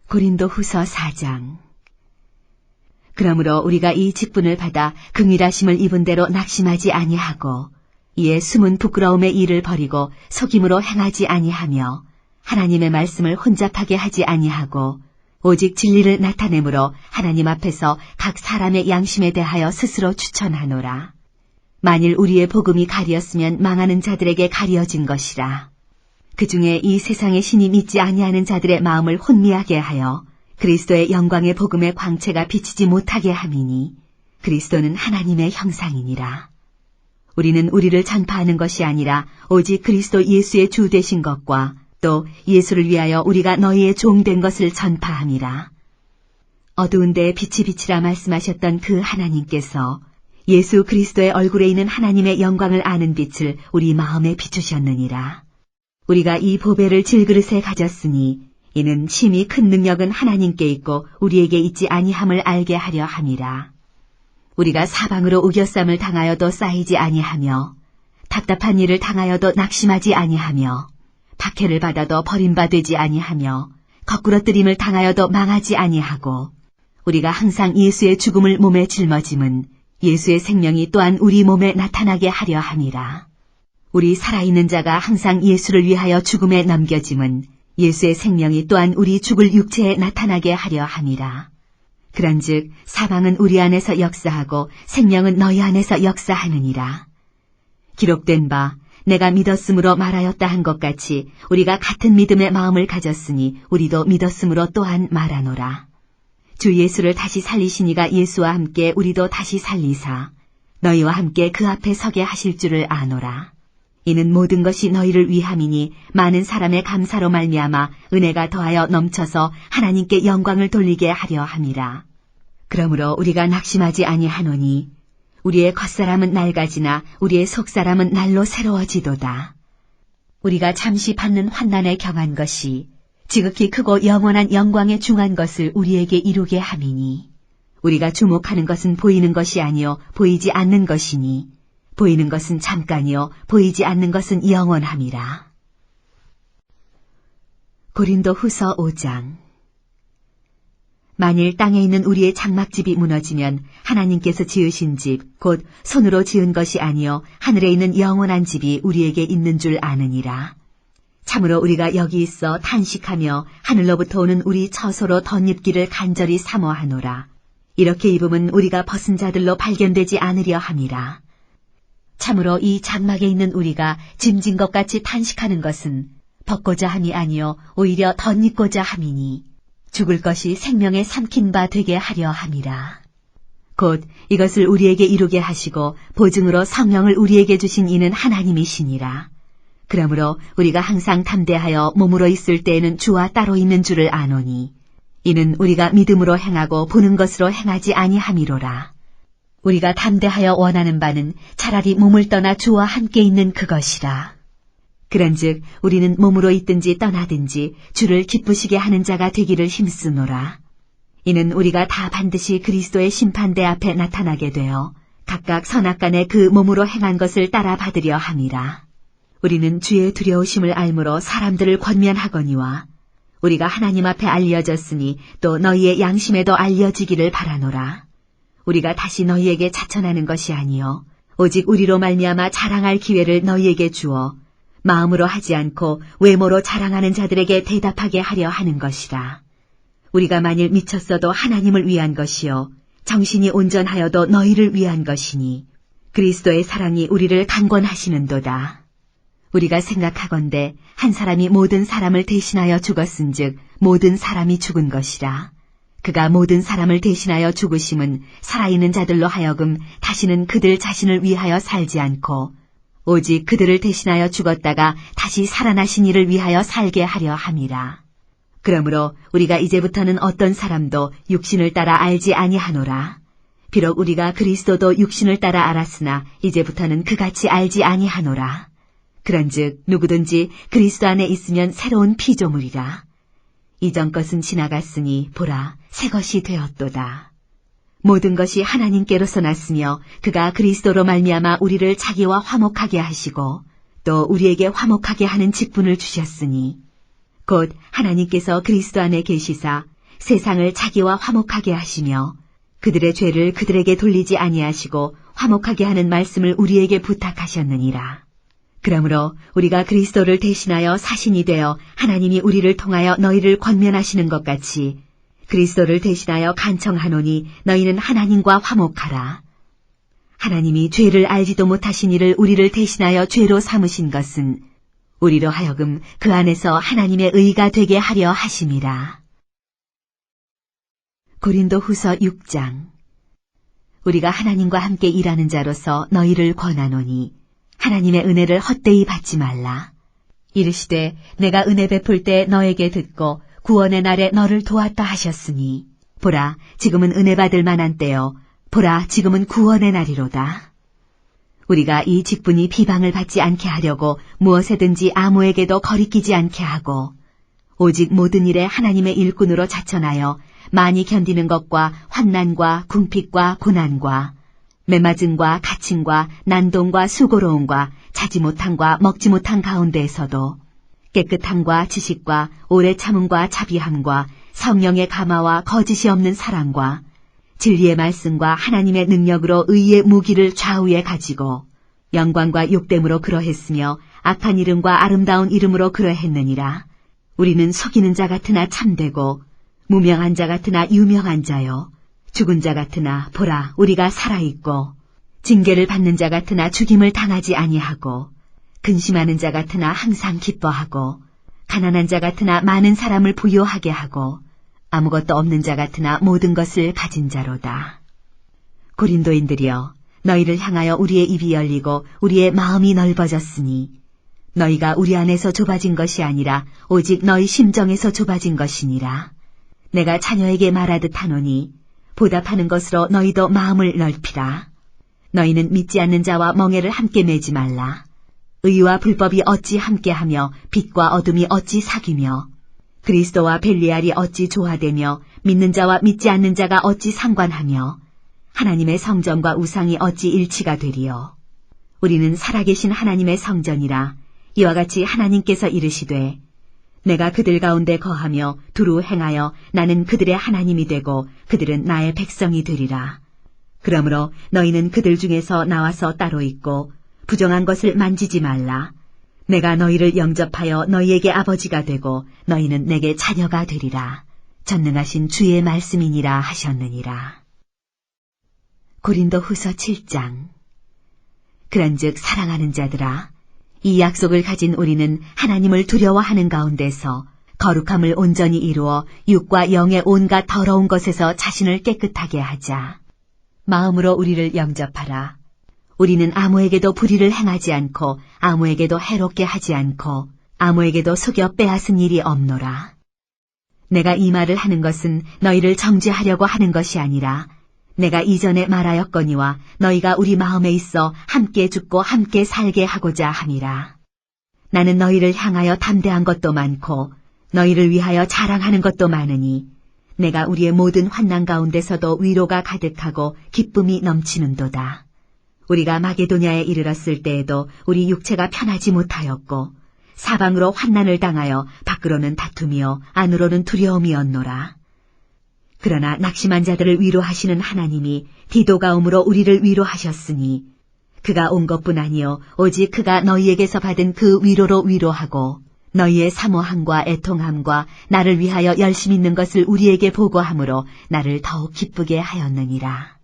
고린도 후서 4장. 그러므로 우리가 이 직분을 받아 긍휼하심을 입은 대로 낙심하지 아니하고 이에 숨은 부끄러움의 일을 버리고 속임으로 행하지 아니하며 하나님의 말씀을 혼잡하게 하지 아니하고 오직 진리를 나타내므로 하나님 앞에서 각 사람의 양심에 대하여 스스로 추천하노라. 만일 우리의 복음이 가리었으면 망하는 자들에게 가리어진 것이라. 그 중에 이 세상의 신이 믿지 아니하는 자들의 마음을 혼미하게 하여 그리스도의 영광의 복음의 광채가 비치지 못하게 함이니 그리스도는 하나님의 형상이니라. 우리는 우리를 전파하는 것이 아니라 오직 그리스도 예수의 주 되신 것과 또 예수를 위하여 우리가 너희의 종 된 것을 전파함이라. 어두운 데에 빛이 비치라 말씀하셨던 그 하나님께서 예수 그리스도의 얼굴에 있는 하나님의 영광을 아는 빛을 우리 마음에 비추셨느니라. 우리가 이 보배를 질그릇에 가졌으니 이는 심히 큰 능력은 하나님께 있고 우리에게 있지 아니함을 알게 하려 함이라. 우리가 사방으로 우겨쌈을 당하여도 쌓이지 아니하며 답답한 일을 당하여도 낙심하지 아니하며 박해를 받아도 버림받지 아니하며 거꾸러뜨림을 당하여도 망하지 아니하고 우리가 항상 예수의 죽음을 몸에 짊어짐은 예수의 생명이 또한 우리 몸에 나타나게 하려 함이라. 우리 살아있는 자가 항상 예수를 위하여 죽음에 넘겨짐은 예수의 생명이 또한 우리 죽을 육체에 나타나게 하려 함이라. 그런즉 사망은 우리 안에서 역사하고 생명은 너희 안에서 역사하느니라. 기록된 바 내가 믿었으므로 말하였다 한 것 같이 우리가 같은 믿음의 마음을 가졌으니 우리도 믿었으므로 또한 말하노라. 주 예수를 다시 살리신 이가 예수와 함께 우리도 다시 살리사 너희와 함께 그 앞에 서게 하실 줄을 아노라. 이는 모든 것이 너희를 위함이니 많은 사람의 감사로 말미암아 은혜가 더하여 넘쳐서 하나님께 영광을 돌리게 하려 함이라. 그러므로 우리가 낙심하지 아니하노니 우리의 겉사람은 낡아지나 우리의 속사람은 날로 새로워지도다. 우리가 잠시 받는 환난에 경한 것이 지극히 크고 영원한 영광에 중한 것을 우리에게 이루게 함이니 우리가 주목하는 것은 보이는 것이 아니요 보이지 않는 것이니 보이는 것은 잠깐이요 보이지 않는 것은 영원함이라. 고린도 후서 5장. 만일 땅에 있는 우리의 장막집이 무너지면 하나님께서 지으신 집, 곧 손으로 지은 것이 아니요 하늘에 있는 영원한 집이 우리에게 있는 줄 아느니라. 참으로 우리가 여기 있어 탄식하며 하늘로부터 오는 우리 처소로 덧입기를 간절히 사모하노라. 이렇게 입으면 우리가 벗은 자들로 발견되지 않으려 함이라. 참으로 이 장막에 있는 우리가 짐진 것 같이 탄식하는 것은 벗고자 함이 아니요 오히려 덧입고자 함이니 죽을 것이 생명에 삼킨 바 되게 하려 함이라. 곧 이것을 우리에게 이루게 하시고 보증으로 성령을 우리에게 주신 이는 하나님이시니라. 그러므로 우리가 항상 담대하여 몸으로 있을 때에는 주와 따로 있는 줄을 아노니 이는 우리가 믿음으로 행하고 보는 것으로 행하지 아니함이로라. 우리가 담대하여 원하는 바는 차라리 몸을 떠나 주와 함께 있는 그것이라. 그런즉 우리는 몸으로 있든지 떠나든지 주를 기쁘시게 하는 자가 되기를 힘쓰노라. 이는 우리가 다 반드시 그리스도의 심판대 앞에 나타나게 되어 각각 선악간에 그 몸으로 행한 것을 따라 받으려 함이라. 우리는 주의 두려우심을 알므로 사람들을 권면하거니와 우리가 하나님 앞에 알려졌으니 또 너희의 양심에도 알려지기를 바라노라. 우리가 다시 너희에게 자천하는 것이 아니요 오직 우리로 말미암아 자랑할 기회를 너희에게 주어 마음으로 하지 않고 외모로 자랑하는 자들에게 대답하게 하려 하는 것이라. 우리가 만일 미쳤어도 하나님을 위한 것이요 정신이 온전하여도 너희를 위한 것이니 그리스도의 사랑이 우리를 강권하시는도다. 우리가 생각하건대 한 사람이 모든 사람을 대신하여 죽었은즉 모든 사람이 죽은 것이라. 그가 모든 사람을 대신하여 죽으심은 살아있는 자들로 하여금 다시는 그들 자신을 위하여 살지 않고 오직 그들을 대신하여 죽었다가 다시 살아나신 이를 위하여 살게 하려 함이라. 그러므로 우리가 이제부터는 어떤 사람도 육신을 따라 알지 아니하노라. 비록 우리가 그리스도도 육신을 따라 알았으나 이제부터는 그같이 알지 아니하노라. 그런즉 누구든지 그리스도 안에 있으면 새로운 피조물이라. 이전 것은 지나갔으니 보라 새 것이 되었도다. 모든 것이 하나님께로서 났으며 그가 그리스도로 말미암아 우리를 자기와 화목하게 하시고 또 우리에게 화목하게 하는 직분을 주셨으니 곧 하나님께서 그리스도 안에 계시사 세상을 자기와 화목하게 하시며 그들의 죄를 그들에게 돌리지 아니하시고 화목하게 하는 말씀을 우리에게 부탁하셨느니라. 그러므로 우리가 그리스도를 대신하여 사신이 되어 하나님이 우리를 통하여 너희를 권면하시는 것 같이 그리스도를 대신하여 간청하노니 너희는 하나님과 화목하라. 하나님이 죄를 알지도 못하신 이를 우리를 대신하여 죄로 삼으신 것은 우리로 하여금 그 안에서 하나님의 의가 되게 하려 하심이라. 고린도후서 6장. 우리가 하나님과 함께 일하는 자로서 너희를 권하노니 하나님의 은혜를 헛되이 받지 말라. 이르시되 내가 은혜 베풀 때 너에게 듣고 구원의 날에 너를 도왔다 하셨으니 보라 지금은 은혜 받을 만한 때요 보라 지금은 구원의 날이로다. 우리가 이 직분이 비방을 받지 않게 하려고 무엇에든지 아무에게도 거리끼지 않게 하고 오직 모든 일에 하나님의 일꾼으로 자천하여 많이 견디는 것과 환난과 궁핍과 고난과 매맞음과 갇힘과 난동과 수고로움과 자지 못함과 먹지 못한 가운데에서도 깨끗함과 지식과 오래 참음과 자비함과 성령의 감화와 거짓이 없는 사랑과 진리의 말씀과 하나님의 능력으로 의의 무기를 좌우에 가지고 영광과 욕됨으로 그러했으며 악한 이름과 아름다운 이름으로 그러했느니라. 우리는 속이는 자 같으나 참되고 무명한 자 같으나 유명한 자요 죽은 자 같으나 보라 우리가 살아있고 징계를 받는 자 같으나 죽임을 당하지 아니하고 근심하는 자 같으나 항상 기뻐하고 가난한 자 같으나 많은 사람을 부요하게 하고 아무것도 없는 자 같으나 모든 것을 가진 자로다. 고린도인들이여 너희를 향하여 우리의 입이 열리고 우리의 마음이 넓어졌으니 너희가 우리 안에서 좁아진 것이 아니라 오직 너희 심정에서 좁아진 것이니라. 내가 자녀에게 말하듯 하노니 보답하는 것으로 너희도 마음을 넓히라. 너희는 믿지 않는 자와 멍에를 함께 매지 말라. 의와 불법이 어찌 함께하며 빛과 어둠이 어찌 사귀며 그리스도와 벨리알이 어찌 조화되며 믿는 자와 믿지 않는 자가 어찌 상관하며 하나님의 성전과 우상이 어찌 일치가 되리요. 우리는 살아계신 하나님의 성전이라. 이와 같이 하나님께서 이르시되 내가 그들 가운데 거하며 두루 행하여 나는 그들의 하나님이 되고 그들은 나의 백성이 되리라. 그러므로 너희는 그들 중에서 나와서 따로 있고 부정한 것을 만지지 말라. 내가 너희를 영접하여 너희에게 아버지가 되고 너희는 내게 자녀가 되리라. 전능하신 주의 말씀이니라 하셨느니라. 고린도후서 7장. 그런즉 사랑하는 자들아 이 약속을 가진 우리는 하나님을 두려워하는 가운데서 거룩함을 온전히 이루어 육과 영의 온갖 더러운 것에서 자신을 깨끗하게 하자. 마음으로 우리를 영접하라. 우리는 아무에게도 불의를 행하지 않고 아무에게도 해롭게 하지 않고 아무에게도 속여 빼앗은 일이 없노라. 내가 이 말을 하는 것은 너희를 정죄하려고 하는 것이 아니라 내가 이전에 말하였거니와 너희가 우리 마음에 있어 함께 죽고 함께 살게 하고자 함이라. 나는 너희를 향하여 담대한 것도 많고 너희를 위하여 자랑하는 것도 많으니 내가 우리의 모든 환난 가운데서도 위로가 가득하고 기쁨이 넘치는도다. 우리가 마게도냐에 이르렀을 때에도 우리 육체가 편하지 못하였고 사방으로 환난을 당하여 밖으로는 다툼이요 안으로는 두려움이었노라. 그러나 낙심한 자들을 위로하시는 하나님이 디도가 오므로 우리를 위로하셨으니 그가 온 것뿐 아니요 오직 그가 너희에게서 받은 그 위로로 위로하고 너희의 사모함과 애통함과 나를 위하여 열심 있는 것을 우리에게 보고함으로 나를 더욱 기쁘게 하였느니라.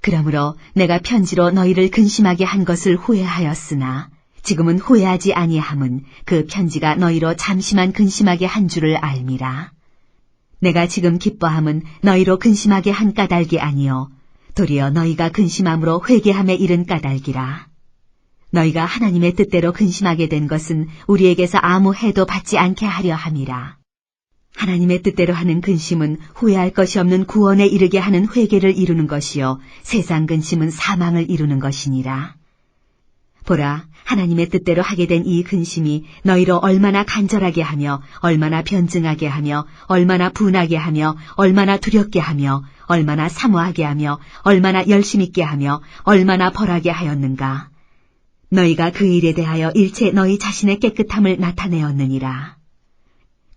그러므로 내가 편지로 너희를 근심하게 한 것을 후회하였으나 지금은 후회하지 아니함은 그 편지가 너희로 잠시만 근심하게 한 줄을 알미라. 내가 지금 기뻐함은 너희로 근심하게 한 까닭이 아니요 도리어 너희가 근심함으로 회개함에 이른 까닭이라. 너희가 하나님의 뜻대로 근심하게 된 것은 우리에게서 아무 해도 받지 않게 하려 함이라. 하나님의 뜻대로 하는 근심은 후회할 것이 없는 구원에 이르게 하는 회개를 이루는 것이요 세상 근심은 사망을 이루는 것이니라. 보라, 하나님의 뜻대로 하게 된 이 근심이 너희로 얼마나 간절하게 하며 얼마나 변증하게 하며 얼마나 분하게 하며 얼마나 두렵게 하며 얼마나 사모하게 하며 얼마나 열심 있게 하며 얼마나 벌하게 하였는가. 너희가 그 일에 대하여 일체 너희 자신의 깨끗함을 나타내었느니라.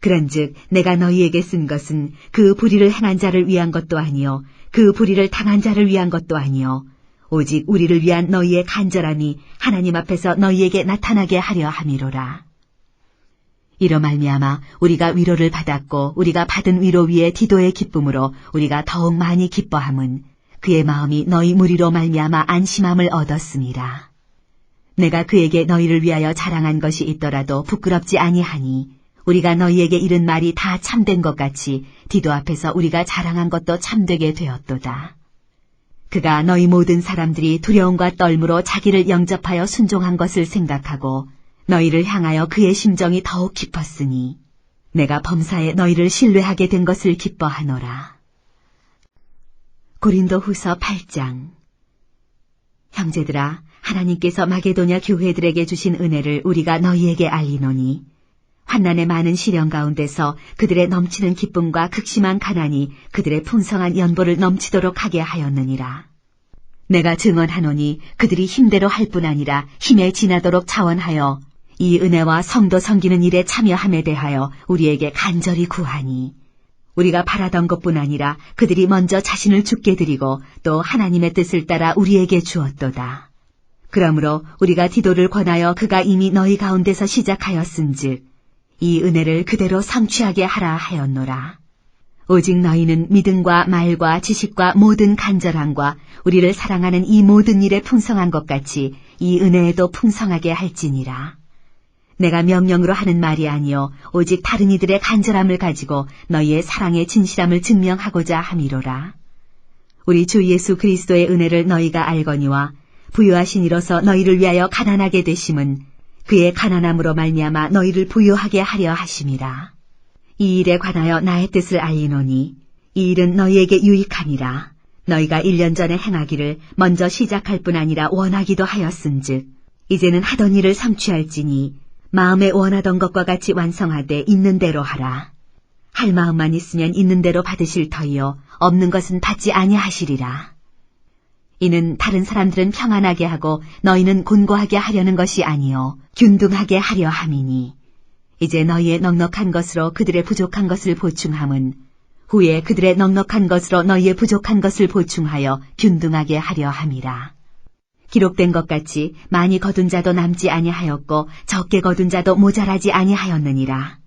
그런즉 내가 너희에게 쓴 것은 그 불의를 행한 자를 위한 것도 아니요 그 불의를 당한 자를 위한 것도 아니요 오직 우리를 위한 너희의 간절함이 하나님 앞에서 너희에게 나타나게 하려 함이로라. 이로 말미암아 우리가 위로를 받았고 우리가 받은 위로 위에 디도의 기쁨으로 우리가 더욱 많이 기뻐함은 그의 마음이 너희 무리로 말미암아 안심함을 얻었음이라. 내가 그에게 너희를 위하여 자랑한 것이 있더라도 부끄럽지 아니하니 우리가 너희에게 이른 말이 다 참된 것 같이 디도 앞에서 우리가 자랑한 것도 참되게 되었도다. 그가 너희 모든 사람들이 두려움과 떨므로 자기를 영접하여 순종한 것을 생각하고 너희를 향하여 그의 심정이 더욱 깊었으니 내가 범사에 너희를 신뢰하게 된 것을 기뻐하노라. 고린도후서 8장. 형제들아, 하나님께서 마게도냐 교회들에게 주신 은혜를 우리가 너희에게 알리노니 환난의 많은 시련 가운데서 그들의 넘치는 기쁨과 극심한 가난이 그들의 풍성한 연보를 넘치도록 하게 하였느니라. 내가 증언하노니 그들이 힘대로 할 뿐 아니라 힘에 지나도록 차원하여 이 은혜와 성도 섬기는 일에 참여함에 대하여 우리에게 간절히 구하니 우리가 바라던 것뿐 아니라 그들이 먼저 자신을 죽게 드리고 또 하나님의 뜻을 따라 우리에게 주었도다. 그러므로 우리가 디도를 권하여 그가 이미 너희 가운데서 시작하였은즉 이 은혜를 그대로 성취하게 하라 하였노라. 오직 너희는 믿음과 말과 지식과 모든 간절함과 우리를 사랑하는 이 모든 일에 풍성한 것 같이 이 은혜에도 풍성하게 할지니라. 내가 명령으로 하는 말이 아니요 오직 다른 이들의 간절함을 가지고 너희의 사랑의 진실함을 증명하고자 함이로라. 우리 주 예수 그리스도의 은혜를 너희가 알거니와 부유하신 이로서 너희를 위하여 가난하게 되심은 그의 가난함으로 말미암아 너희를 부유하게 하려 하심이라. 이 일에 관하여 나의 뜻을 알리노니 이 일은 너희에게 유익함이라. 너희가 1년 전에 행하기를 먼저 시작할 뿐 아니라 원하기도 하였은즉 이제는 하던 일을 성취할지니 마음에 원하던 것과 같이 완성하되 있는 대로 하라. 할 마음만 있으면 있는 대로 받으실 터이요 없는 것은 받지 아니하시리라. 이는 다른 사람들은 평안하게 하고 너희는 곤고하게 하려는 것이 아니요 균등하게 하려 함이니 이제 너희의 넉넉한 것으로 그들의 부족한 것을 보충함은 후에 그들의 넉넉한 것으로 너희의 부족한 것을 보충하여 균등하게 하려 함이라. 기록된 것 같이 많이 거둔 자도 남지 아니하였고 적게 거둔 자도 모자라지 아니하였느니라.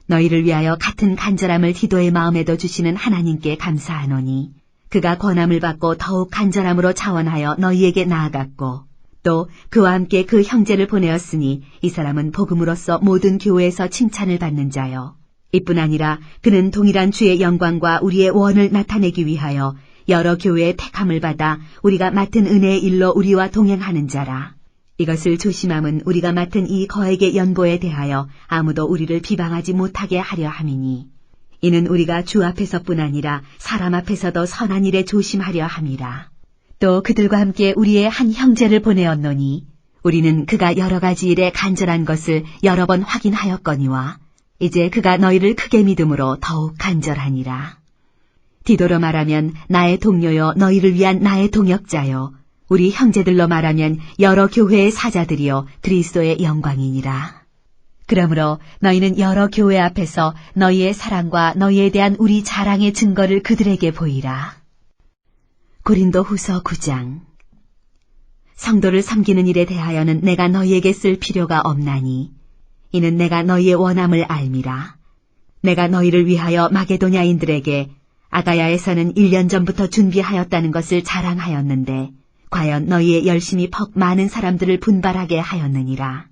너희를 위하여 같은 간절함을 디도의 마음에도 주시는 하나님께 감사하노니 그가 권함을 받고 더욱 간절함으로 차원하여 너희에게 나아갔고 또 그와 함께 그 형제를 보내었으니 이 사람은 복음으로써 모든 교회에서 칭찬을 받는 자요. 이뿐 아니라 그는 동일한 주의 영광과 우리의 원을 나타내기 위하여 여러 교회의 택함을 받아 우리가 맡은 은혜의 일로 우리와 동행하는 자라. 이것을 조심함은 우리가 맡은 이 거액의 연보에 대하여 아무도 우리를 비방하지 못하게 하려 함이니, 이는 우리가 주 앞에서뿐 아니라 사람 앞에서도 선한 일에 조심하려 함이라. 또 그들과 함께 우리의 한 형제를 보내었노니 우리는 그가 여러 가지 일에 간절한 것을 여러 번 확인하였거니와 이제 그가 너희를 크게 믿음으로 더욱 간절하니라. 디도로 말하면 나의 동료요 너희를 위한 나의 동역자요, 우리 형제들로 말하면 여러 교회의 사자들이요 그리스도의 영광이니라. 그러므로 너희는 여러 교회 앞에서 너희의 사랑과 너희에 대한 우리 자랑의 증거를 그들에게 보이라. 고린도 후서 9장. 성도를 섬기는 일에 대하여는 내가 너희에게 쓸 필요가 없나니, 이는 내가 너희의 원함을 알미라. 내가 너희를 위하여 마게도냐인들에게 아가야에서는 1년 전부터 준비하였다는 것을 자랑하였는데, 과연 너희의 열심이 퍽 많은 사람들을 분발하게 하였느니라.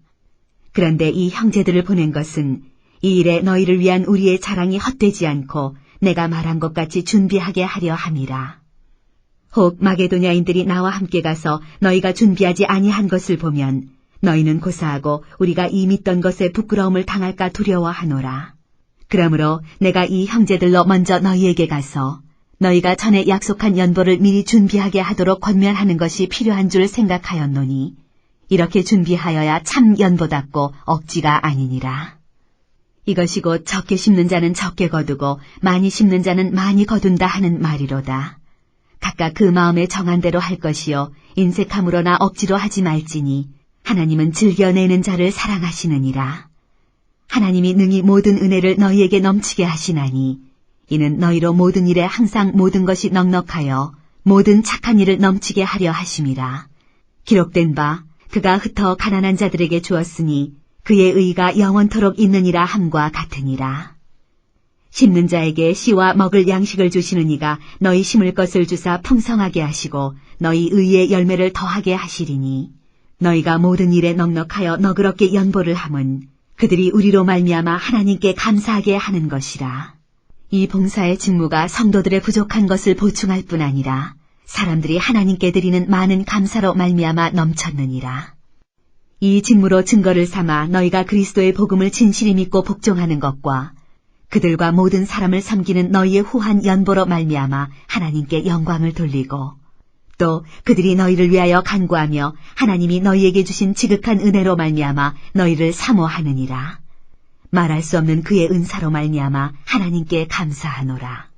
그런데 이 형제들을 보낸 것은 이 일에 너희를 위한 우리의 자랑이 헛되지 않고 내가 말한 것 같이 준비하게 하려 함이라. 혹 마게도냐인들이 나와 함께 가서 너희가 준비하지 아니한 것을 보면 너희는 고사하고 우리가 이 믿던 것에 부끄러움을 당할까 두려워하노라. 그러므로 내가 이 형제들로 먼저 너희에게 가서 너희가 전에 약속한 연보를 미리 준비하게 하도록 권면하는 것이 필요한 줄 생각하였노니, 이렇게 준비하여야 참 연보답고 억지가 아니니라. 이것이 곧 적게 심는 자는 적게 거두고 많이 심는 자는 많이 거둔다 하는 말이로다. 각각 그 마음에 정한 대로 할 것이요 인색함으로나 억지로 하지 말지니 하나님은 즐겨내는 자를 사랑하시느니라. 하나님이 능히 모든 은혜를 너희에게 넘치게 하시나니, 이는 너희로 모든 일에 항상 모든 것이 넉넉하여 모든 착한 일을 넘치게 하려 하심이라. 기록된 바 그가 흩어 가난한 자들에게 주었으니 그의 의가 영원토록 있느니라 함과 같으니라. 심는 자에게 씨와 먹을 양식을 주시는 이가 너희 심을 것을 주사 풍성하게 하시고 너희 의의 열매를 더하게 하시리니, 너희가 모든 일에 넉넉하여 너그럽게 연보를 함은 그들이 우리로 말미암아 하나님께 감사하게 하는 것이라. 이 봉사의 직무가 성도들의 부족한 것을 보충할 뿐 아니라 사람들이 하나님께 드리는 많은 감사로 말미암아 넘쳤느니라. 이 직무로 증거를 삼아 너희가 그리스도의 복음을 진실히 믿고 복종하는 것과 그들과 모든 사람을 섬기는 너희의 후한 연보로 말미암아 하나님께 영광을 돌리고, 또 그들이 너희를 위하여 간구하며 하나님이 너희에게 주신 지극한 은혜로 말미암아 너희를 사모하느니라. 말할 수 없는 그의 은사로 말미암아 하나님께 감사하노라.